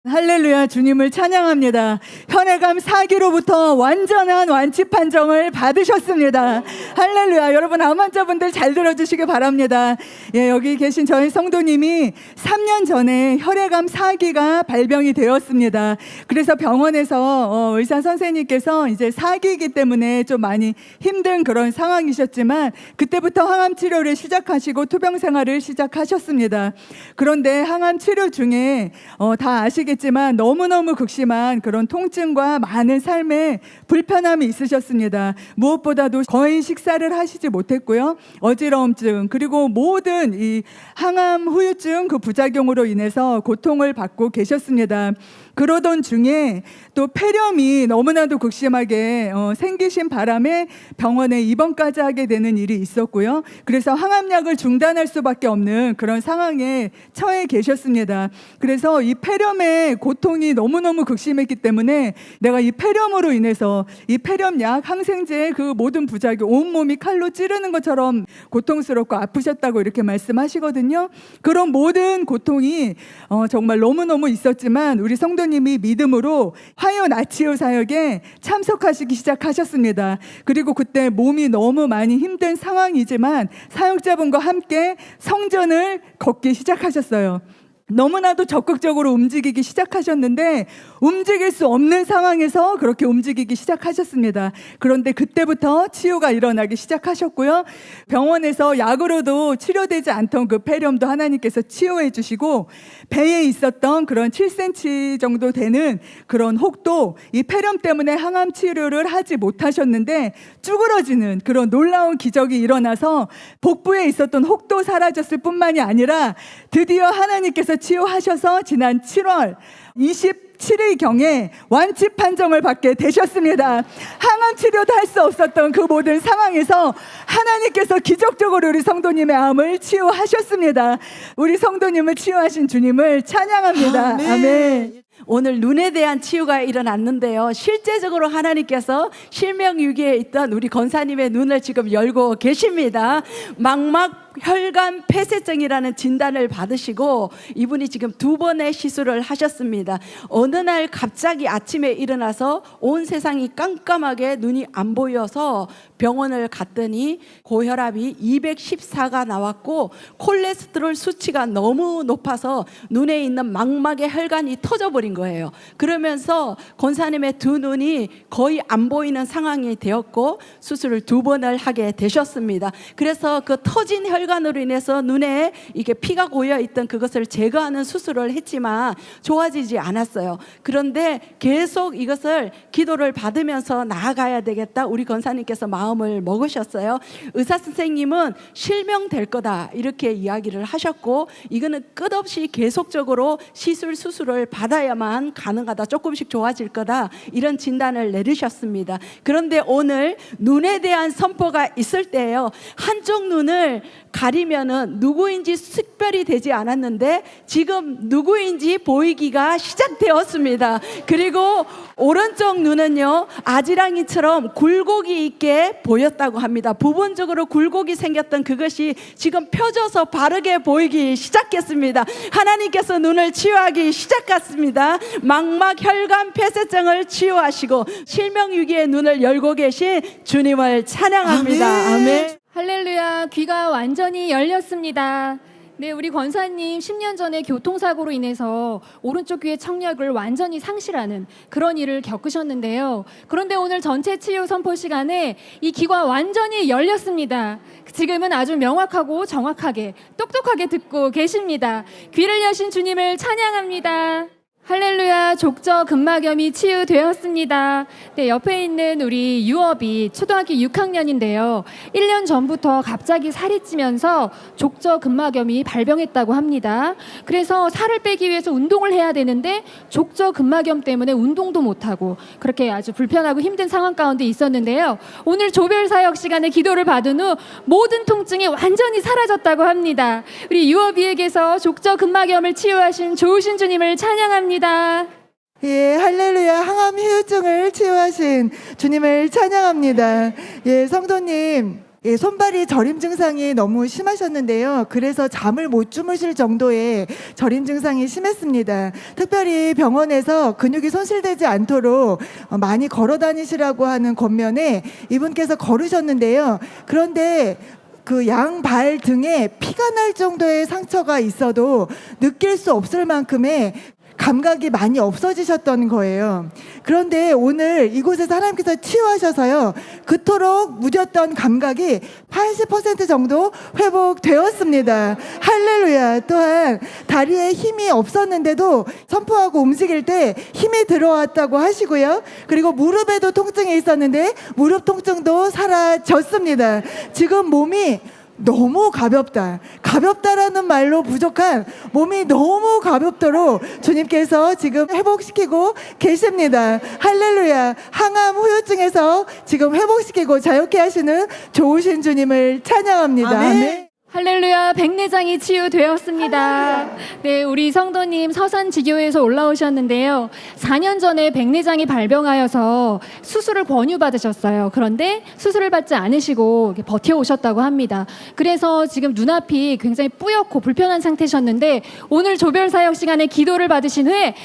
할렐루야, 주님을 찬양합니다. 혈액암 4기로부터 완전한 완치 판정을 받으셨습니다. 할렐루야. 여러분, 암 환자분들 잘 들어주시기 바랍니다. 예, 여기 계신 저희 성도님이 3년 전에 혈액암 4기가 발병이 되었습니다. 그래서 병원에서 의사 선생님께서 이제 4기이기 때문에 좀 많이 힘든 그런 상황이셨지만 그때부터 항암 치료를 시작하시고 투병 생활을 시작하셨습니다. 그런데 항암 치료 중에 다 아시겠지만 너무너무 극심한 그런 통증과 많은 삶에 불편함이 있으셨습니다. 무엇보다도 거의 식사를 하시지 못했고요. 어지러움증, 그리고 모든 이 항암 후유증 그 부작용으로 인해서 고통을 받고 계셨습니다. 그러던 중에 또 폐렴이 너무나도 극심하게 생기신 바람에 병원에 입원까지 하게 되는 일이 있었고요. 그래서 항암약을 중단할 수밖에 없는 그런 상황에 처해 계셨습니다. 그래서 이 폐렴의 고통이 너무너무 극심했기 때문에 내가 이 폐렴으로 인해서 이 폐렴약, 항생제의 그 모든 부작용, 온몸이 칼로 찌르는 것처럼 고통스럽고 아프셨다고 이렇게 말씀하시거든요. 그런 모든 고통이 정말 너무너무 있었지만 우리 성도님이 믿음으로 화요 나치유 사역에 참석하시기 시작하셨습니다. 그리고 그때 몸이 너무 많이 힘든 상황이지만 사역자분과 함께 성전을 걷기 시작하셨어요. 너무나도 적극적으로 움직이기 시작하셨는데 움직일 수 없는 상황에서 그렇게 움직이기 시작하셨습니다. 그런데 그때부터 치유가 일어나기 시작하셨고요. 병원에서 약으로도 치료되지 않던 그 폐렴도 하나님께서 치유해 주시고 배에 있었던 그런 7cm 정도 되는 그런 혹도 이 폐렴 때문에 항암 치료를 하지 못하셨는데 쭈그러지는 그런 놀라운 기적이 일어나서 복부에 있었던 혹도 사라졌을 뿐만이 아니라 드디어 하나님께서 치유하셔서 지난 7월 27일경에 완치 판정을 받게 되셨습니다. 항암 치료도 할 수 없었던 그 모든 상황에서 하나님께서 기적적으로 우리 성도님의 암을 치유하셨습니다. 우리 성도님을 치유하신 주님을 찬양합니다. 아멘. 아멘. 오늘 눈에 대한 치유가 일어났는데요. 실제적으로 하나님께서 실명유기에 있던 우리 권사님의 눈을 지금 열고 계십니다. 망막 혈관 폐쇄증이라는 진단을 받으시고 이분이 지금 2번의 시술을 하셨습니다. 어느 날 갑자기 아침에 일어나서 온 세상이 깜깜하게 눈이 안 보여서 병원을 갔더니 고혈압이 214가 나왔고 콜레스테롤 수치가 너무 높아서 눈에 있는 망막의 혈관이 터져버린 거예요. 그러면서 권사님의 두 눈이 거의 안 보이는 상황이 되었고 수술을 2번을 하게 되셨습니다. 그래서 그 터진 혈관으로 인해서 눈에 이게 피가 고여 있던 그것을 제거하는 수술을 했지만 좋아지지 않았어요. 그런데 계속 이것을 기도를 받으면서 나아가야 되겠다. 우리 권사님께서 마음을 먹으셨어요. 의사 선생님은 실명될 거다 이렇게 이야기를 하셨고 이거는 끝없이 계속적으로 수술을 받아야만 가능하다. 조금씩 좋아질 거다. 이런 진단을 내리셨습니다. 그런데 오늘 눈에 대한 선포가 있을 때예요. 한쪽 눈을 가리면은 누구인지 식별이 되지 않았는데 지금 누구인지 보이기가 시작되었습니다. 그리고 오른쪽 눈은요 아지랑이처럼 굴곡이 있게 보였다고 합니다. 부분적으로 굴곡이 생겼던 그것이 지금 펴져서 바르게 보이기 시작했습니다. 하나님께서 눈을 치유하기 시작했습니다. 망막 혈관 폐쇄증을 치유하시고 실명유기의 눈을 열고 계신 주님을 찬양합니다. 아멘. 할렐루야. 귀가 완전히 열렸습니다. 네, 우리 권사님 10년 전에 교통사고로 인해서 오른쪽 귀의 청력을 완전히 상실하는 그런 일을 겪으셨는데요. 그런데 오늘 전체 치유 선포 시간에 이 귀가 완전히 열렸습니다. 지금은 아주 명확하고 정확하게 똑똑하게 듣고 계십니다. 귀를 여신 주님을 찬양합니다. 할렐루야. 족저 근막염이 치유되었습니다. 네, 옆에 있는 우리 유업이 초등학교 6학년인데요. 1년 전부터 갑자기 살이 찌면서 족저 근막염이 발병했다고 합니다. 그래서 살을 빼기 위해서 운동을 해야 되는데 족저 근막염 때문에 운동도 못하고 그렇게 아주 불편하고 힘든 상황 가운데 있었는데요. 오늘 조별 사역 시간에 기도를 받은 후 모든 통증이 완전히 사라졌다고 합니다. 우리 유업이에게서 족저 근막염을 치유하신 좋으신 주님을 찬양합니다. 예, 할렐루야. 항암 후유증을 치유하신 주님을 찬양합니다. 예, 성도님, 예, 손발이 저림 증상이 너무 심하셨는데요. 그래서 잠을 못 주무실 정도의 저림 증상이 심했습니다. 특별히 병원에서 근육이 손실되지 않도록 많이 걸어 다니시라고 하는 권면에 이분께서 걸으셨는데요. 그런데 그 양발 등에 피가 날 정도의 상처가 있어도 느낄 수 없을 만큼의 감각이 많이 없어지셨던 거예요. 그런데 오늘 이곳에서 하나님께서 치유하셔서요, 그토록 무뎠던 감각이 80% 정도 회복되었습니다. 할렐루야. 또한 다리에 힘이 없었는데도 선포하고 움직일 때 힘이 들어왔다고 하시고요. 그리고 무릎에도 통증이 있었는데 무릎 통증도 사라졌습니다. 지금 몸이 너무 가볍다. 가볍다라는 말로 부족한 몸이 너무 가볍도록 주님께서 지금 회복시키고 계십니다. 할렐루야. 항암 후유증에서 지금 회복시키고 자유케 하시는 좋으신 주님을 찬양합니다. 아멘. 할렐루야, 백내장이 치유되었습니다. 네, 우리 성도님 서산지교에서 올라오셨는데요. 4년 전에 백내장이 발병하여서 수술을 권유받으셨어요. 그런데 수술을 받지 않으시고 버텨오셨다고 합니다. 그래서 지금 눈앞이 굉장히 뿌옇고 불편한 상태셨는데 오늘 조별사역 시간에 기도를 받으신 후에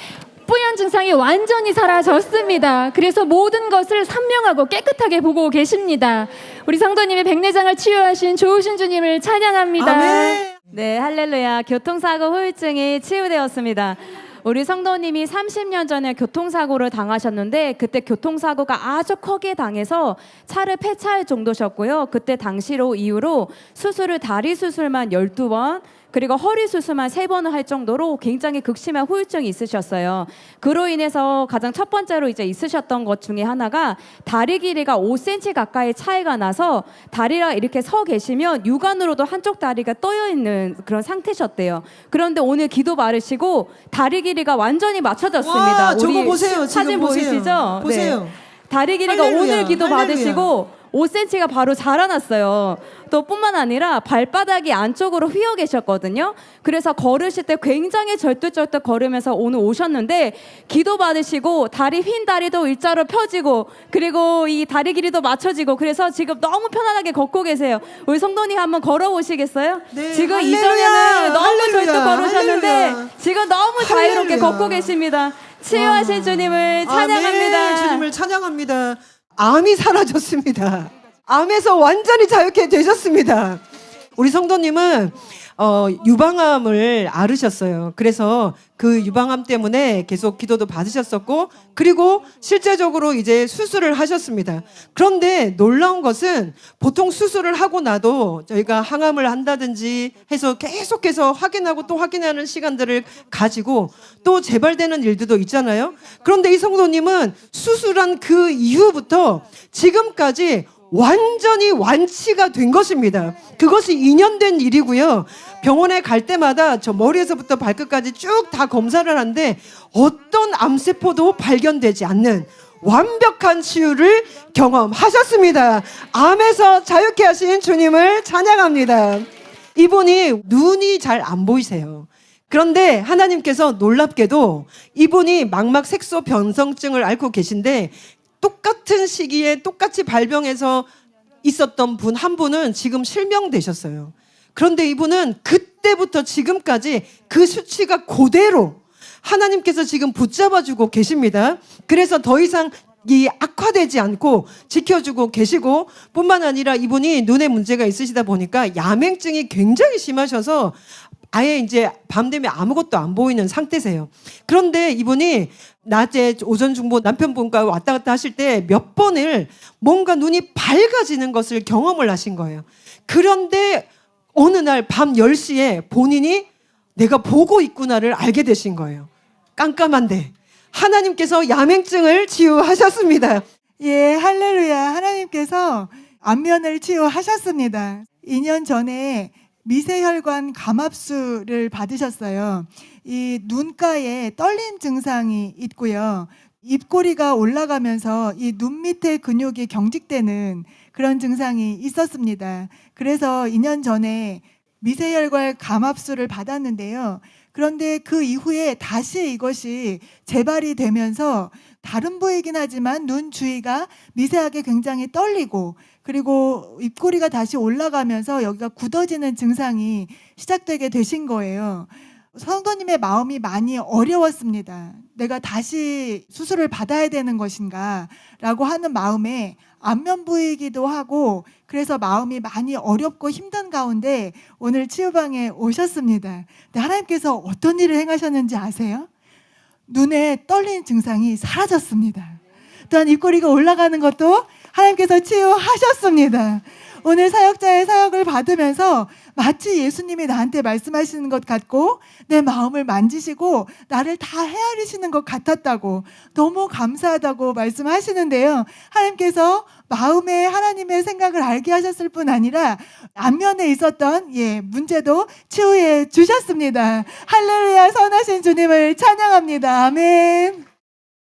뿌연 증상이 완전히 사라졌습니다. 그래서 모든 것을 선명하고 깨끗하게 보고 계십니다. 우리 성도님의 백내장을 치유하신 좋으신 주님을 찬양합니다. 아멘. 네, 할렐루야. 교통사고 후유증이 치유되었습니다. 우리 성도님이 30년 전에 교통사고를 당하셨는데 그때 교통사고가 아주 크게 당해서 차를 폐차할 정도셨고요. 그때 당시로 이후로 다리 수술만 12번, 그리고 허리 수술만 3번을 할 정도로 굉장히 극심한 후유증이 있으셨어요. 그로 인해서 가장 첫 번째로 이제 있으셨던 것 중에 하나가 다리 길이가 5cm 가까이 차이가 나서 다리가 이렇게 서 계시면 육안으로도 한쪽 다리가 떠여 있는 그런 상태셨대요. 그런데 오늘 기도 바르시고 다리 길이가 완전히 맞춰졌습니다. 와, 저거 보세요. 사진 지금 보세요. 보이시죠? 보세요. 네. 다리 길이가 할렐루야, 오늘 기도 할렐루야. 받으시고 5cm가 바로 자라났어요. 또 뿐만 아니라 발바닥이 안쪽으로 휘어 계셨거든요. 그래서 걸으실 때 굉장히 절뚝절뚝 걸으면서 오늘 오셨는데 기도 받으시고 흰 다리도 일자로 펴지고 그리고 이 다리 길이도 맞춰지고 그래서 지금 너무 편안하게 걷고 계세요. 우리 성도님 한번 걸어보시겠어요? 네, 지금 할렐루야, 이전에는 너무 할렐루야, 절뚝 걸으셨는데 할렐루야. 지금 너무 자유롭게 할렐루야. 걷고 계십니다. 치유하신 주님을 찬양합니다. 아멘. 주님을 찬양합니다. 암이 사라졌습니다. 암에서 완전히 자유케 되셨습니다. 우리 성도님은 유방암을 앓으셨어요. 그래서 그 유방암 때문에 계속 기도도 받으셨었고 그리고 실제적으로 이제 수술을 하셨습니다. 그런데 놀라운 것은 보통 수술을 하고 나도 저희가 항암을 한다든지 해서 계속해서 확인하고 또 확인하는 시간들을 가지고 또 재발되는 일들도 있잖아요. 그런데 이 성도님은 수술한 그 이후부터 지금까지 완전히 완치가 된 것입니다. 그것이 2년 된 일이고요. 병원에 갈 때마다 저 머리에서부터 발끝까지 쭉 다 검사를 하는데 어떤 암세포도 발견되지 않는 완벽한 치유를 경험하셨습니다. 암에서 자유케 하신 주님을 찬양합니다. 이분이 눈이 잘 안 보이세요. 그런데 하나님께서 놀랍게도 이분이 망막 색소 변성증을 앓고 계신데 똑같은 시기에 똑같이 발병해서 있었던 분 한 분은 지금 실명되셨어요. 그런데 이분은 그때부터 지금까지 그 수치가 그대로 하나님께서 지금 붙잡아주고 계십니다. 그래서 더 이상 이 악화되지 않고 지켜주고 계시고 뿐만 아니라 이분이 눈에 문제가 있으시다 보니까 야맹증이 굉장히 심하셔서 아예 이제 밤 되면 아무것도 안 보이는 상태세요. 그런데 이분이 낮에 오전 중부 남편분과 왔다 갔다 하실 때 몇 번을 뭔가 눈이 밝아지는 것을 경험을 하신 거예요. 그런데 어느 날 밤 10시에 본인이 내가 보고 있구나를 알게 되신 거예요. 깜깜한데 하나님께서 야맹증을 치유하셨습니다. 예, 할렐루야. 하나님께서 안면을 치유하셨습니다. 2년 전에 미세혈관 감압술을 받으셨어요. 이 눈가에 떨림 증상이 있고요. 입꼬리가 올라가면서 이 눈 밑에 근육이 경직되는 그런 증상이 있었습니다. 그래서 2년 전에 미세혈관 감압술을 받았는데요. 그런데 그 이후에 다시 이것이 재발이 되면서 다른 부위이긴 하지만 눈 주위가 미세하게 굉장히 떨리고 그리고 입꼬리가 다시 올라가면서 여기가 굳어지는 증상이 시작되게 되신 거예요. 성도님의 마음이 많이 어려웠습니다. 내가 다시 수술을 받아야 되는 것인가 라고 하는 마음에 안면 부위이기도 하고 그래서 마음이 많이 어렵고 힘든 가운데 오늘 치유방에 오셨습니다. 근데 하나님께서 어떤 일을 행하셨는지 아세요? 눈에 떨리는 증상이 사라졌습니다. 또한 입꼬리가 올라가는 것도 하나님께서 치유하셨습니다. 오늘 사역자의 사역을 받으면서 마치 예수님이 나한테 말씀하시는 것 같고 내 마음을 만지시고 나를 다 헤아리시는 것 같았다고 너무 감사하다고 말씀하시는데요. 하나님께서 마음에 하나님의 생각을 알게 하셨을 뿐 아니라 안면에 있었던 문제도 치유해 주셨습니다. 할렐루야. 선하신 주님을 찬양합니다. 아멘.